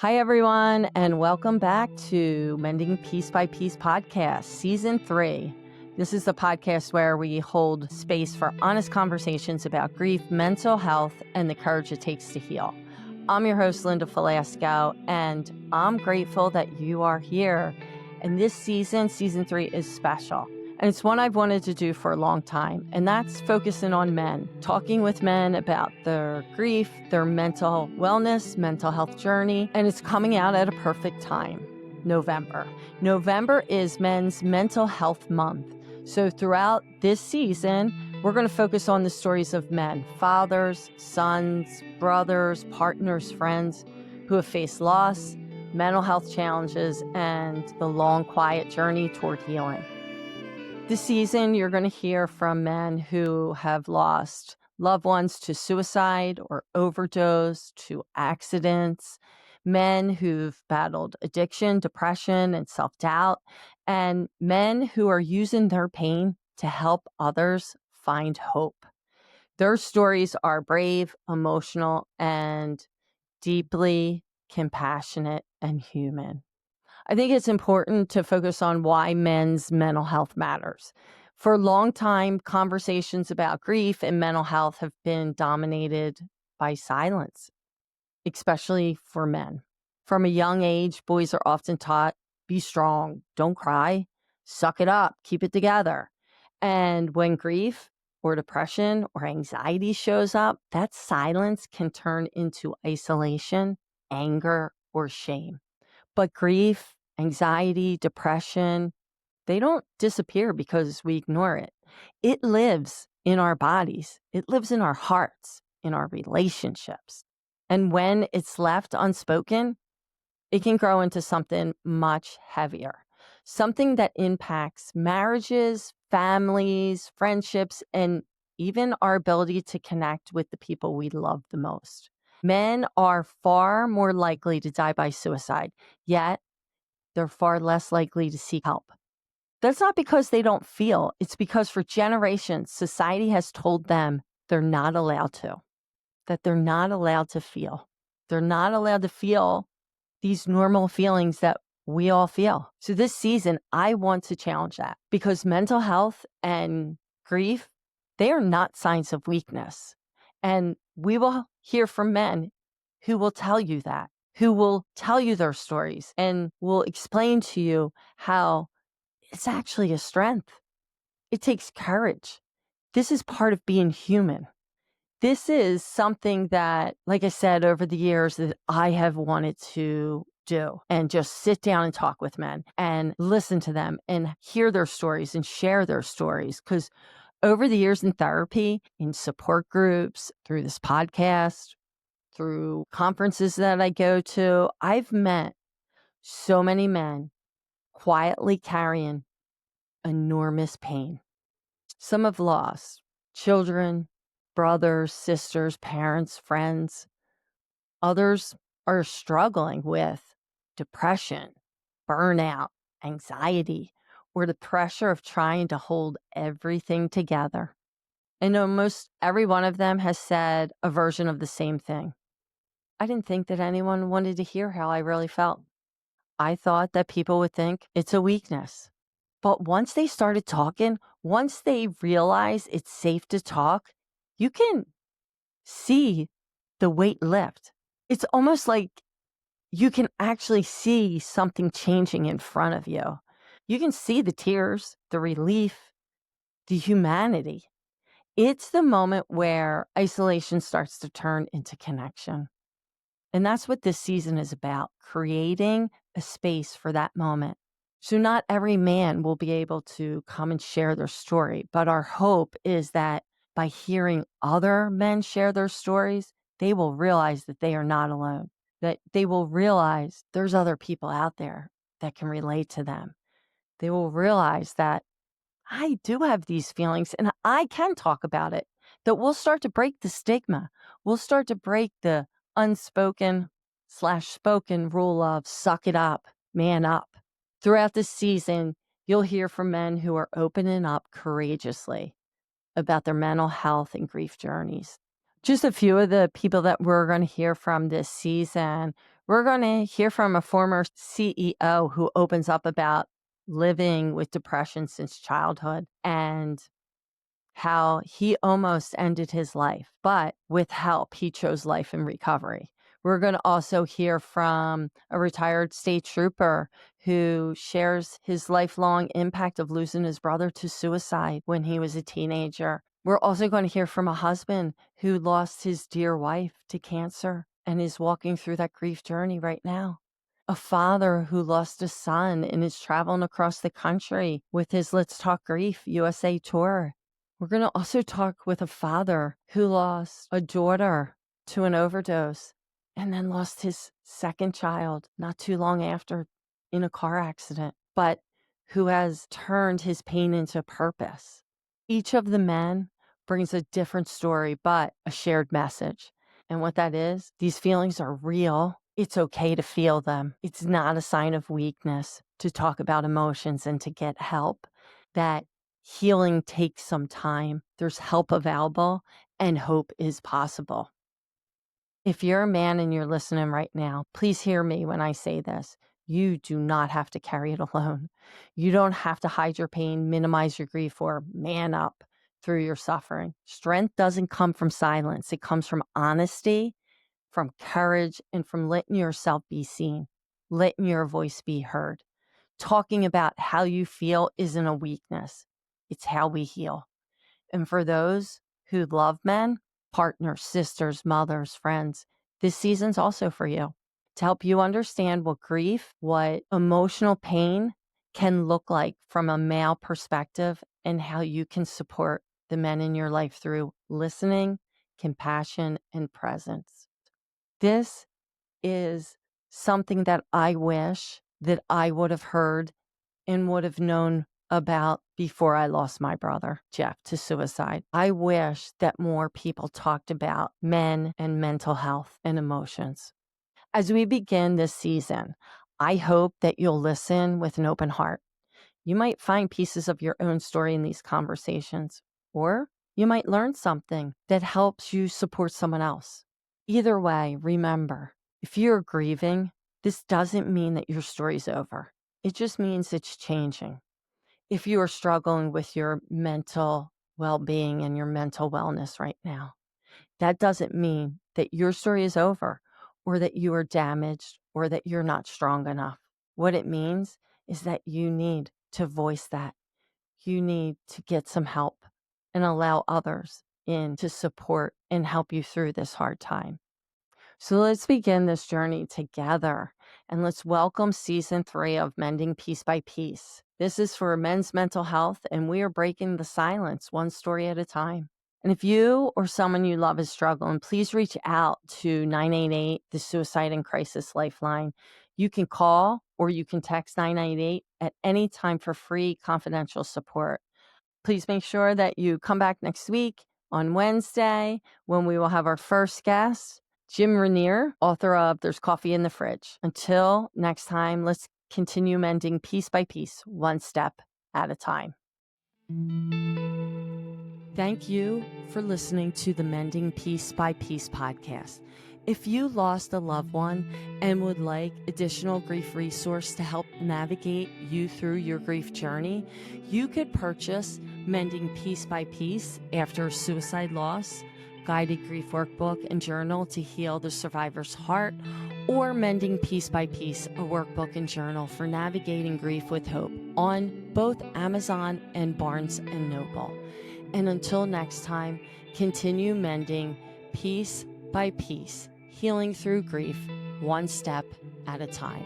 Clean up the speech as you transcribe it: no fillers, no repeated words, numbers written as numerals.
Hi, everyone, and welcome back to Mending Piece by Piece podcast, Season 3. This is the podcast where we hold space for honest conversations about grief, mental health, and the courage it takes to heal. I'm your host, Linda Falasco, and I'm grateful that you are here. And this season, Season 3, is special. And it's one I've wanted to do for a long time, and that's focusing on men, talking with men about their grief, their mental wellness, mental health journey, and it's coming out at a perfect time, November. November is Men's Mental Health Month. So throughout this season, we're going to focus on the stories of men, fathers, sons, brothers, partners, friends who have faced loss, mental health challenges, and the long, quiet journey toward healing. This season, you're going to hear from men who have lost loved ones to suicide or overdose, to accidents, men who've battled addiction, depression, and self-doubt, and men who are using their pain to help others find hope. Their stories are brave, emotional, and deeply compassionate and human. I think it's important to focus on why men's mental health matters. For a long time, conversations about grief and mental health have been dominated by silence, especially for men. From a young age, boys are often taught, be strong, don't cry, suck it up, keep it together. And when grief or depression or anxiety shows up, that silence can turn into isolation, anger, or shame. But grief, anxiety, depression, they don't disappear because we ignore it. It lives in our bodies. It lives in our hearts, in our relationships. And when it's left unspoken, it can grow into something much heavier, something that impacts marriages, families, friendships, and even our ability to connect with the people we love the most. Men are far more likely to die by suicide, yet they're far less likely to seek help. That's not because they don't feel. It's because for generations, society has told them they're not allowed to, that they're not allowed to feel. They're not allowed to feel these normal feelings that we all feel. So this season, I want to challenge that because mental health and grief, they are not signs of weakness. And we will hear from men who will tell you that, who will tell you their stories and will explain to you how it's actually a strength. It takes courage. This is part of being human. This is something that, like I said, over the years that I have wanted to do and just sit down and talk with men and listen to them and hear their stories and share their stories. Because over the years in therapy, in support groups, through this podcast, through conferences that I go to, I've met so many men quietly carrying enormous pain. Some have lost children, brothers, sisters, parents, friends. Others are struggling with depression, burnout, anxiety, or the pressure of trying to hold everything together. And almost every one of them has said a version of the same thing. I didn't think that anyone wanted to hear how I really felt. I thought that people would think it's a weakness. But once they started talking, once they realize it's safe to talk, you can see the weight lift. It's almost like you can actually see something changing in front of you. You can see the tears, the relief, the humanity. It's the moment where isolation starts to turn into connection. And that's what this season is about, creating a space for that moment. So not every man will be able to come and share their story, but our hope is that by hearing other men share their stories, they will realize that they are not alone, that they will realize there's other people out there that can relate to them. They will realize that I do have these feelings and I can talk about it, that we'll start to break the stigma. We'll start to break the unspoken/spoken rule of suck it up, man up. Throughout this season, you'll hear from men who are opening up courageously about their mental health and grief journeys. Just a few of the people that we're going to hear from this season. We're going to hear from a former CEO who opens up about living with depression since childhood and how he almost ended his life, but with help, he chose life and recovery. We're going to also hear from a retired state trooper who shares his lifelong impact of losing his brother to suicide when he was a teenager. We're also going to hear from a husband who lost his dear wife to cancer and is walking through that grief journey right now. A father who lost a son and is traveling across the country with his Let's Talk Grief USA tour. We're going to also talk with a father who lost a daughter to an overdose and then lost his second child not too long after in a car accident, but who has turned his pain into purpose. Each of the men brings a different story, but a shared message. And what that is, these feelings are real. It's okay to feel them. It's not a sign of weakness to talk about emotions and to get help. That healing takes some time. There's help available and hope is possible. If you're a man and you're listening right now, please hear me when I say this. You do not have to carry it alone. You don't have to hide your pain, minimize your grief, or man up through your suffering. Strength doesn't come from silence. It comes from honesty, from courage, and from letting yourself be seen, letting your voice be heard. Talking about how you feel isn't a weakness. It's how we heal. And for those who love men, partners, sisters, mothers, friends, this season's also for you to help you understand what grief, what emotional pain can look like from a male perspective and how you can support the men in your life through listening, compassion, and presence. This is something that I wish that I would have heard and would have known about before I lost my brother, Jeff, to suicide. I wish that more people talked about men and mental health and emotions. As we begin this season, I hope that you'll listen with an open heart. You might find pieces of your own story in these conversations, or you might learn something that helps you support someone else. Either way, remember, if you're grieving, this doesn't mean that your story's over. It just means it's changing. If you are struggling with your mental well-being and your mental wellness right now, that doesn't mean that your story is over or that you are damaged or that you're not strong enough. What it means is that you need to voice that. You need to get some help and allow others in to support and help you through this hard time. So let's begin this journey together and let's welcome season 3 of Mending Piece by Piece. This is for men's mental health, and we are breaking the silence one story at a time. And if you or someone you love is struggling, please reach out to 988, the Suicide and Crisis Lifeline. You can call or you can text 988 at any time for free confidential support. Please make sure that you come back next week on Wednesday when we will have our first guest, Jim Rainier, author of There's Coffee in the Fridge. Until next time, let's continue mending piece by piece, one step at a time. Thank you for listening to the Mending Piece by Piece podcast. If you lost a loved one and would like additional grief resource to help navigate you through your grief journey, you could purchase Mending Piece by Piece After Suicide Loss, Guided Grief Workbook and Journal to Heal the Survivor's Heart, or Mending Piece by Piece, a workbook and journal for navigating grief with hope on both Amazon and Barnes & Noble. And until next time, continue mending piece by piece, healing through grief, one step at a time.